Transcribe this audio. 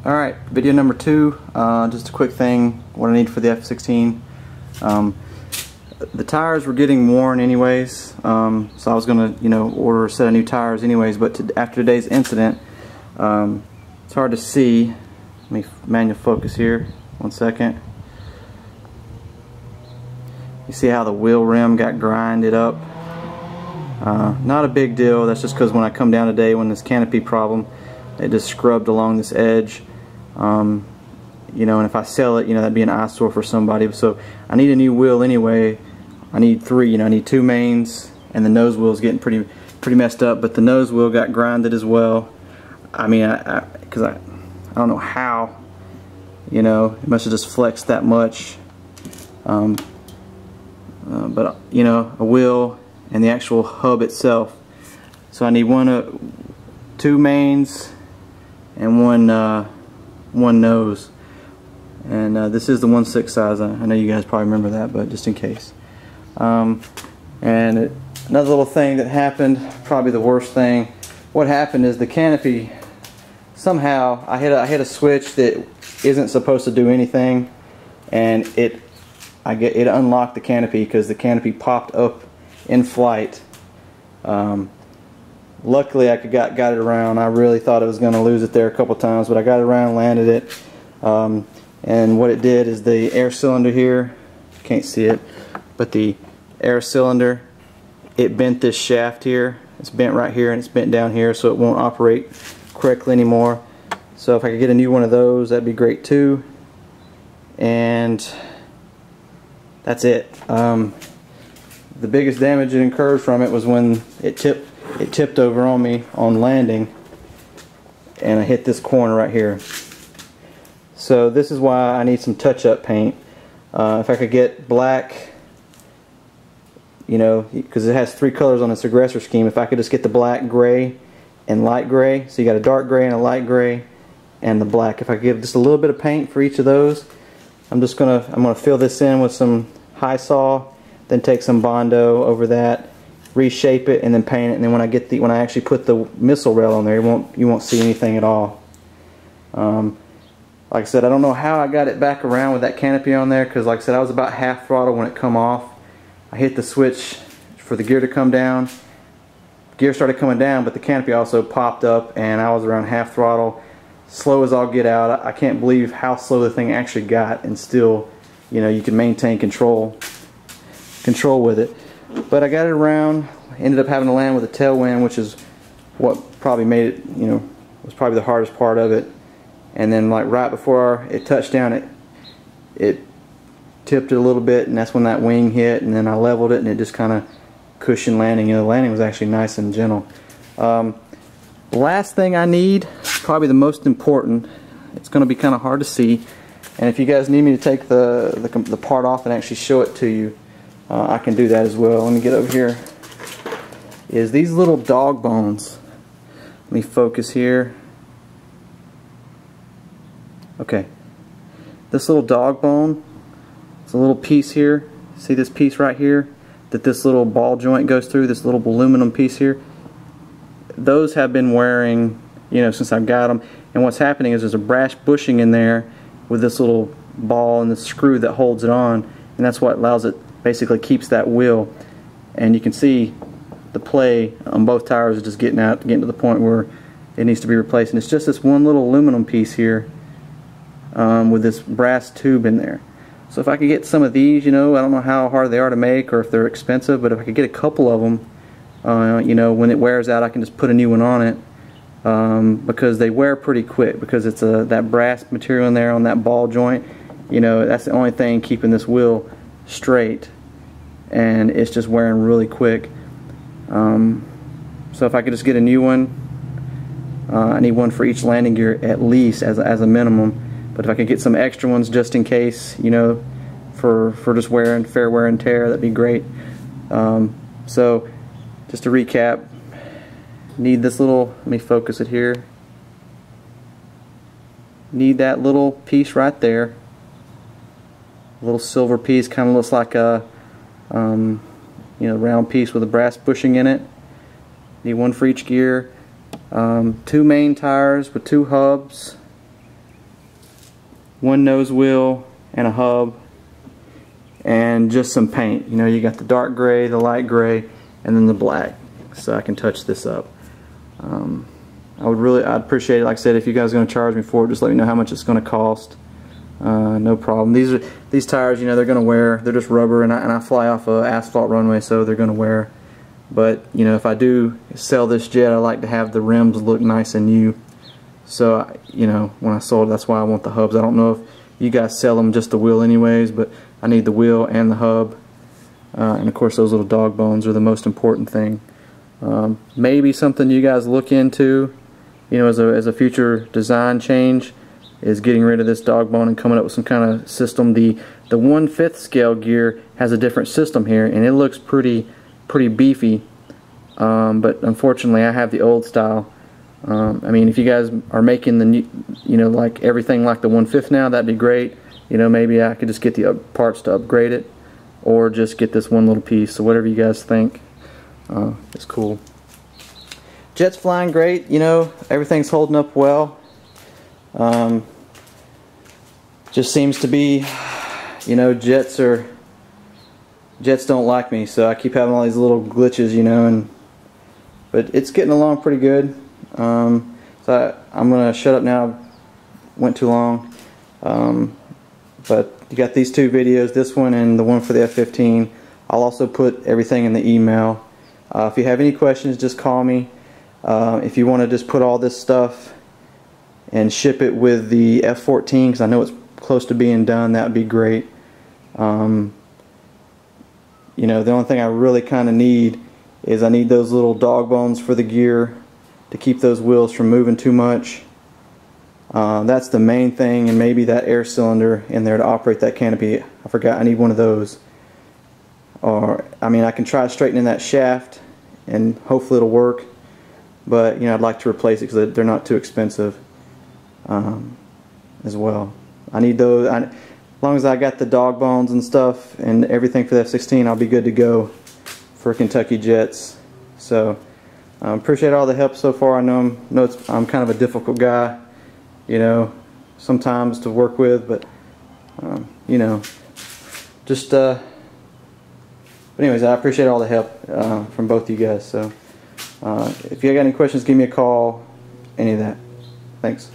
Alright, video number 2, just a quick thing, what I need for the F-16. The tires were getting worn anyways, so I was going to, order a set of new tires anyways, but after today's incident, it's hard to see. Let me manual focus here, 1 second. You see how the wheel rim got grinded up? Not a big deal, that's just because when I come down today, when this canopy problem, it just scrubbed along this edge. And if I sell it, that'd be an eyesore for somebody. So I need a new wheel anyway. I need 3. I need 2 mains, and the nose wheel's getting pretty messed up. But the nose wheel got grinded as well. I mean, because I don't know how. It must have just flexed that much. But a wheel and the actual hub itself. So I need 2 mains and one nose, and this is the 1/6 size. I know you guys probably remember that, but just in case. Another little thing that happened, probably the worst thing. What happened is the canopy, somehow I hit a switch that isn't supposed to do anything, and it unlocked the canopy because the canopy popped up in flight. Luckily I got it around. I really thought I was going to lose it there a couple times, but I got it around, landed it. And what it did is the air cylinder here, can't see it, but the air cylinder, it bent this shaft here. It's bent right here and it's bent down here, so it won't operate correctly anymore. So if I could get a new one of those, that'd be great too. And that's it. The biggest damage it incurred from it was when it tipped over on me on landing, and I hit this corner right here. So this is why I need some touch-up paint. If I could get black, because it has 3 colors on its aggressor scheme. If I could just get the black, gray, and light gray, so you got a dark gray and a light gray, and the black. If I could give just a little bit of paint for each of those, I'm gonna fill this in with some High-Sol, then take some Bondo over that, reshape it, and then paint it. And then when I actually put the missile rail on there, you won't see anything at all. Like I said, I don't know how I got it back around with that canopy on there, because like I said, I was about half throttle when it come off. I hit the switch for the gear to come down. Gear started coming down, but the canopy also popped up, and I was around half throttle, slow as all get out. I can't believe how slow the thing actually got, and still, you can maintain control with it. But I got it around. Ended up having to land with a tailwind, which is what probably made it, was probably the hardest part of it. And then like right before it touched down, it tipped it a little bit, and that's when that wing hit, and then I leveled it, and it just kind of cushioned landing. The landing was actually nice and gentle. The last thing I need, probably the most important, it's going to be kind of hard to see, and if you guys need me to take the part off and actually show it to you, I can do that as well. Let me get over here. Is these little dog bones. Let me focus here. Okay. This little dog bone, it's a little piece here. See this piece right here that this little ball joint goes through, this little aluminum piece here? Those have been wearing, since I've got them. And what's happening is there's a brass bushing in there with this little ball and the screw that holds it on, and that's what allows it, basically keeps that wheel. And you can see the play on both tires is just getting to the point where it needs to be replaced. And it's just this one little aluminum piece here with this brass tube in there. So if I could get some of these, I don't know how hard they are to make or if they're expensive, but if I could get a couple of them, when it wears out, I can just put a new one on it, because they wear pretty quick, because it's that brass material in there on that ball joint. That's the only thing keeping this wheel straight, and it's just wearing really quick. So if I could just get a new one, I need one for each landing gear at least as a minimum. But if I could get some extra ones just in case, for just fair wear and tear, that'd be great. So just to recap, need this little, let me focus it here. Need that little piece right there. A little silver piece, kind of looks like a round piece with a brass bushing in it. Need one for each gear. 2 main tires with 2 hubs, one nose wheel and a hub, and just some paint. You know, you got the dark gray, the light gray, and then the black. So I can touch this up. I'd appreciate it. Like I said, if you guys are going to charge me for it, just let me know how much it's going to cost. No problem. These tires, you know, they're going to wear. They're just rubber, and I fly off a asphalt runway, so they're going to wear. But you know, if I do sell this jet, I like to have the rims look nice and new. So you know, when I sold it, that's why I want the hubs. I don't know if you guys sell them just the wheel anyways, but I need the wheel and the hub. And of course, those little dog bones are the most important thing. Maybe something you guys look into, you know, as a future design change, is getting rid of this dog bone and coming up with some kind of system. The 1/5 scale gear has a different system here, and it looks pretty beefy. But unfortunately, I have the old style. I mean, if you guys are making the new, you know, like everything like the 1/5 now, that'd be great. You know, maybe I could just get the parts to upgrade it, or just get this one little piece. So whatever you guys think, it's cool. Jet's flying great. You know, everything's holding up well. Just seems to be, you know, jets don't like me, so I keep having all these little glitches, you know, but it's getting along pretty good. So I'm gonna shut up now. Went too long. But you got these two videos, this one and the one for the F-15. I'll also put everything in the email. If you have any questions, just call me. If you want to just put all this stuff and ship it with the F-14, because I know it's close to being done, that would be great. You know, the only thing I really kind of need is I need those little dog bones for the gear to keep those wheels from moving too much. That's the main thing, and maybe that air cylinder in there to operate that canopy. I forgot, I need one of those. Or, I mean, I can try straightening that shaft and hopefully it'll work, but you know, I'd like to replace it because they're not too expensive as well. I need those. As long as I got the dog bones and stuff and everything for the F-16, I'll be good to go for Kentucky Jets. So appreciate all the help so far. I know I'm kind of a difficult guy, you know, sometimes to work with, but you know, just but anyways, I appreciate all the help from both of you guys. So if you got any questions, give me a call, any of that. Thanks.